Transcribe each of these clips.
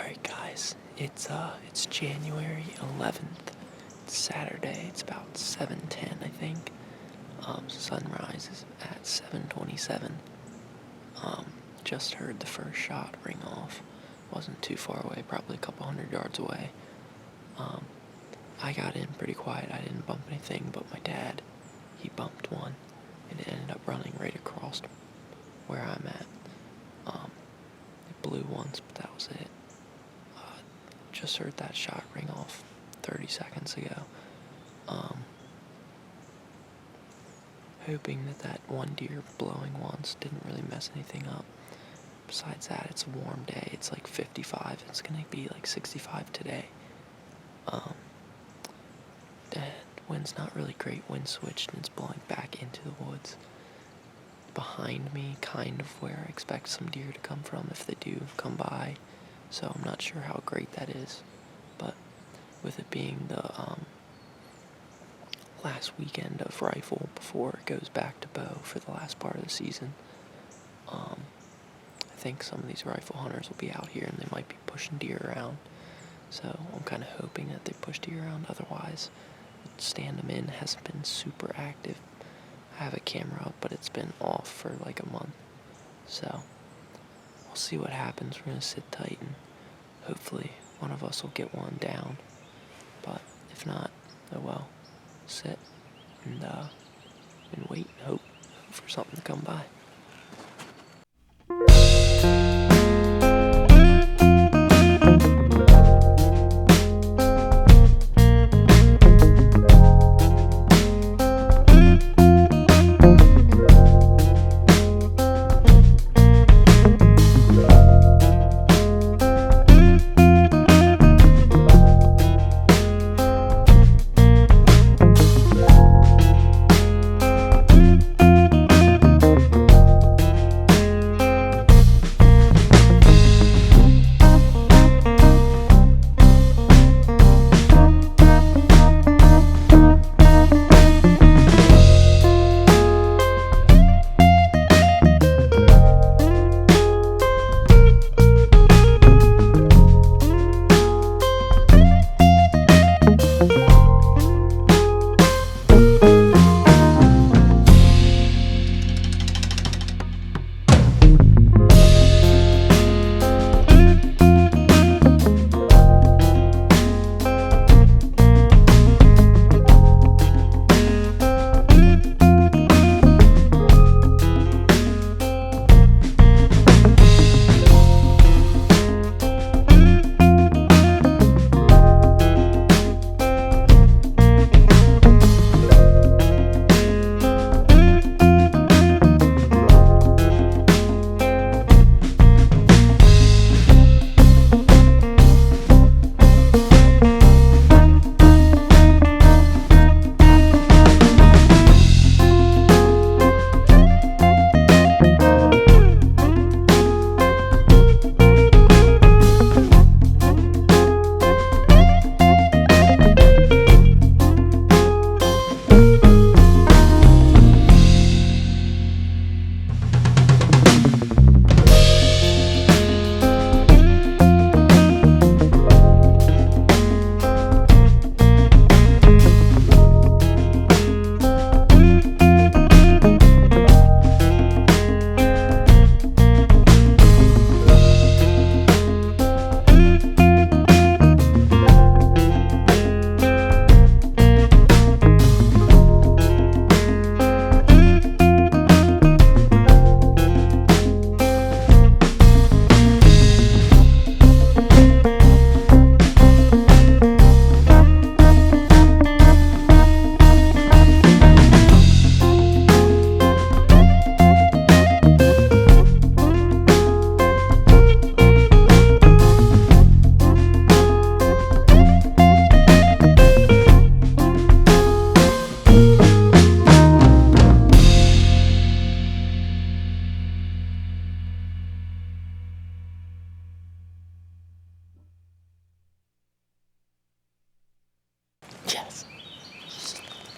Alright guys, it's January 11th. It's Saturday. It's about 7:10, I think. Sunrise is at 7:27. Just heard the first shot ring off. Wasn't too far away, probably a couple 100 yards away. I got in pretty quiet. I didn't bump anything, but my dad, he bumped one, and it ended up running right across where I'm at. It blew once, but that was it. Just heard that shot ring off 30 seconds ago. Hoping that one deer blowing once didn't really mess anything up. Besides that, it's a warm day. It's like 55. It's gonna be like 65 today. The wind's not really great. Wind switched and it's blowing back into the woods. Behind me, kind of where I expect some deer to come from if they do come by. So I'm not sure how great that is. But with it being the last weekend of rifle before it goes back to bow for the last part of the season, I think some of these rifle hunters will be out here and they might be pushing deer around. So I'm kind of hoping that they push deer around. Otherwise, stand them in hasn't been super active. I have a camera up, but it's been off for like a month. So we'll see what happens. We're gonna sit tight and hopefully one of us will get one down. But if not, oh well. Sit and wait and hope for something to come by.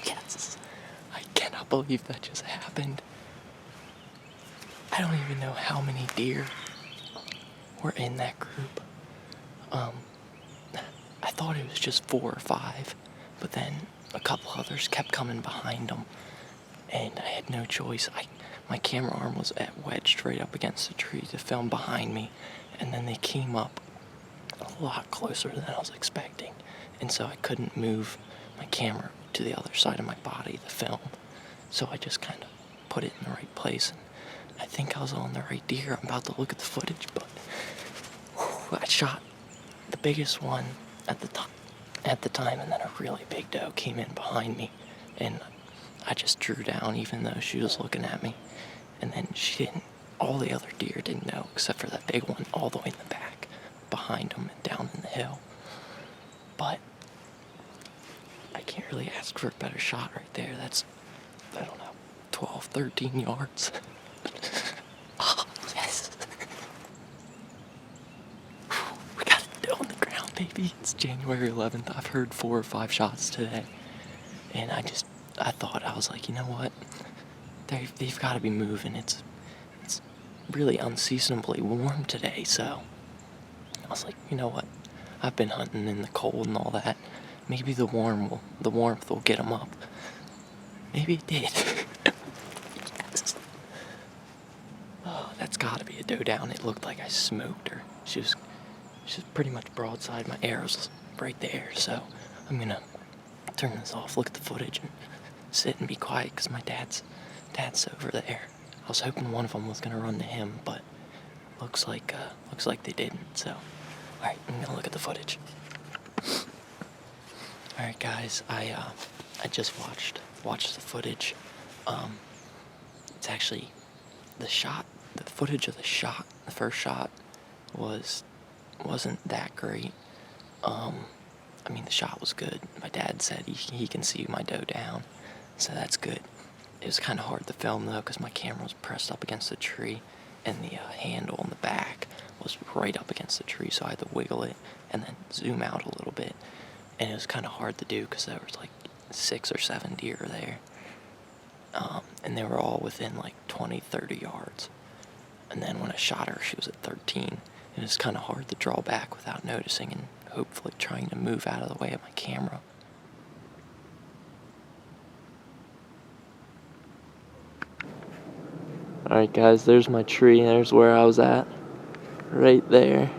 Yes. I cannot believe that just happened. I don't even know how many deer were in that group. I thought it was just 4 or 5, but then a couple others kept coming behind them, and I had no choice. My camera arm was wedged right up against the tree to film behind me, and then they came up a lot closer than I was expecting, and so I couldn't move my camera to the other side of my body to film, so I just kind of put it in the right place, and I think I was on the right deer. I'm about to look at the footage, but I shot the biggest one at the time, and then a really big doe came in behind me, and I just drew down even though she was looking at me, and then she didn't, all the other deer didn't know except for that big one all the way in the back behind them and down in the hill. But I can't really ask for a better shot right there. That's, I don't know, 12, 13 yards. Oh, yes. We got a doe on the ground, baby. It's January 11th. I've heard 4 or 5 shots today. And I thought, I was like, you know what? They've got to be moving. It's really unseasonably warm today, so I was like, you know what? I've been hunting in the cold and all that. Maybe the warmth will get them up. Maybe it did. Yes. Oh, that's got to be a doe down. It looked like I smoked her. She was pretty much broadside. My arrow's right there, so I'm gonna turn this off, look at the footage, and sit and be quiet because my dad's over there. I was hoping one of them was gonna run to him, but looks like they didn't. So, all right, I'm gonna look at the footage. All right, guys, I just watched the footage. It's actually the footage of the shot. The first shot wasn't that great. I mean, the shot was good. My dad said he can see my doe down, so that's good. It was kind of hard to film, though, because my camera was pressed up against the tree, and the handle in the back was right up against the tree, so I had to wiggle it and then zoom out a little bit. And it was kind of hard to do because there was like 6 or 7 deer there, and they were all within like 20, 30 yards. And then when I shot her, she was at 13. It was kind of hard to draw back without noticing and hopefully trying to move out of the way of my camera. Alright guys, there's my tree, there's where I was at. Right there.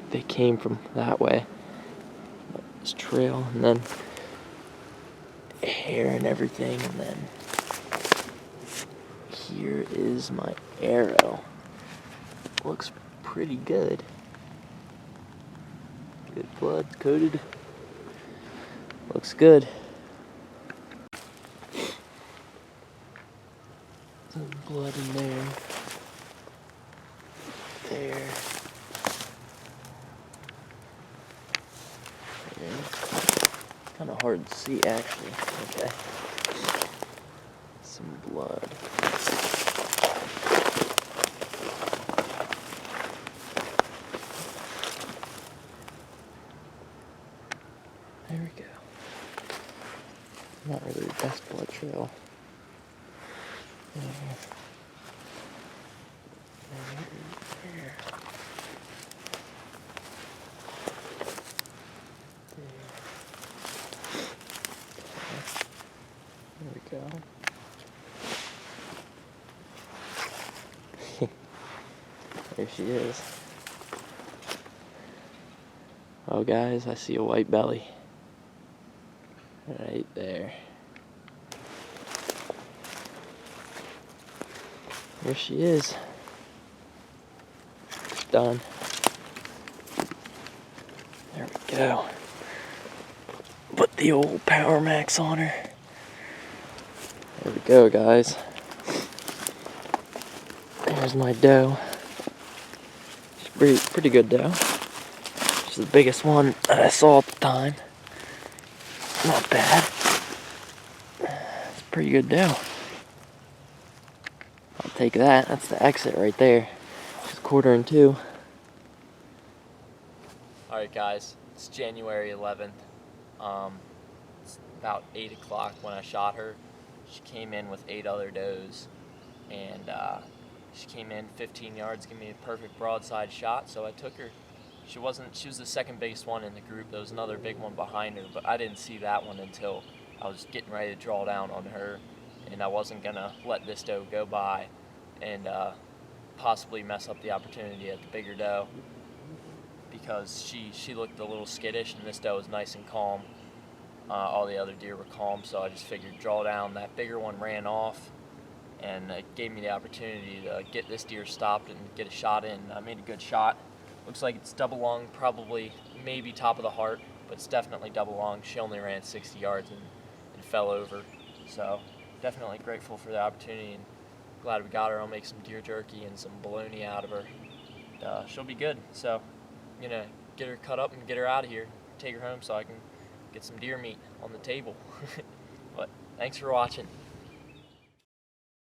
They came from that way. This trail, and then hair and everything, and then here is my arrow. Looks pretty good. Good blood, coated. Looks good. Some blood in there. There. Kind of hard to see, actually. Okay. Some blood. There we go. Not really the best blood trail. There. There we go. There she is. Oh guys, I see a white belly. Right there. There she is. Done. There we go. Put the old Powermax on her. There we go, guys. There's my doe. She's pretty good doe. She's the biggest one that I saw at the time. Not bad. It's a pretty good doe. I'll take that. That's the exit right there. She's 1:45. Alright guys, it's January 11th. It's about 8 o'clock when I shot her. She came in with 8 other does, and She came in 15 yards, gave me a perfect broadside shot, so I took her. She was the second biggest one in the group. There was another big one behind her, but I didn't see that one until I was getting ready to draw down on her, and I wasn't gonna let this doe go by and possibly mess up the opportunity at the bigger doe, because she looked a little skittish and this doe was nice and calm. All the other deer were calm, so I just figured draw down. That bigger one ran off, and it gave me the opportunity to get this deer stopped and get a shot in. I made a good shot. Looks like it's double lung, probably maybe top of the heart, but it's definitely double lung. She only ran 60 yards and fell over, so definitely grateful for the opportunity and glad we got her. I'll make some deer jerky and some bologna out of her. She'll be good, so I'm gonna get her cut up and get her out of here, take her home so I can get some deer meat on the table. But thanks for watching.